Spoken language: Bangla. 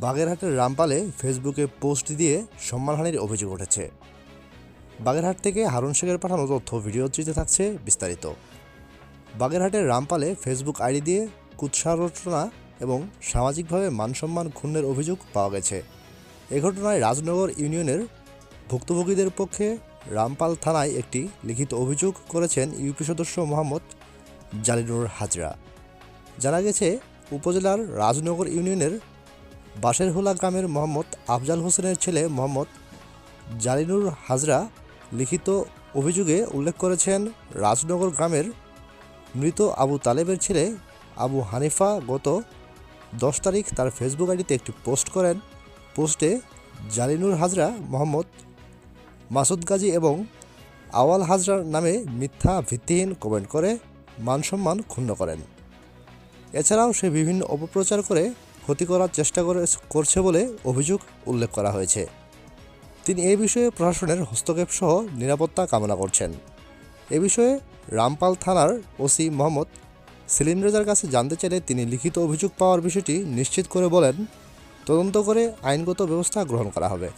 বাগেরহাটের রামপালে ফেসবুকে পোস্ট দিয়ে সম্মানহানির অভিযোগ উঠেছে। বাগেরহাট থেকে হারুন শেখের পাঠানো তথ্য ভিডিওচিত্রে থাকছে বিস্তারিত। বাগেরহাটের রামপালে ফেসবুক আইডি দিয়ে কুৎসারটনা এবং সামাজিকভাবে মানসম্মান ক্ষুণ্ণের অভিযোগ পাওয়া গেছে। এ ঘটনায় রাজনগর ইউনিয়নের ভুক্তভোগীদের পক্ষে রামপাল থানায় একটি লিখিত অভিযোগ করেছেন ইউপি সদস্য মোহাম্মদ জালিনুর হাজরা। জানা গেছে, উপজেলার রাজনগর ইউনিয়নের বাশেরহোলা গ্রামের মোহাম্মদ আফজাল হোসেনের ছেলে মোহাম্মদ জালিনুর হাজরা লিখিত অভিযোগে উল্লেখ করেছেন, রাজনগর গ্রামের মৃত আবু তালেবের ছেলে আবু হানিফা গত 10 তারিখ তার ফেসবুক আইডিতে একটি পোস্ট করেন। পোস্টে জালিনুর হাজরা মোহাম্মদ মাসুদ গাজী এবং আওয়াল হাজরার নামে মিথ্যা ভিত্তিহীন কমেন্ট করে মানসম্মান ক্ষুণ্ণ করেন। এছাড়াও সে বিভিন্ন অপপ্রচার করে ক্ষতি করার চেষ্টা করছে বলে অভিযোগ উল্লেখ করা হয়েছে। তিনি এই বিষয়ে প্রশাসনের হস্তক্ষেপ সহ নিরাপত্তা কামনা করছেন। এ বিষয়ে রামপাল থানার ওসি মোহাম্মদ সেলিম রেজার কাছে জানতে চাইলে তিনি লিখিত অভিযোগ পাওয়ার বিষয়টি নিশ্চিত করে বলেন, তদন্ত করে আইনগত ব্যবস্থা গ্রহণ করা হবে।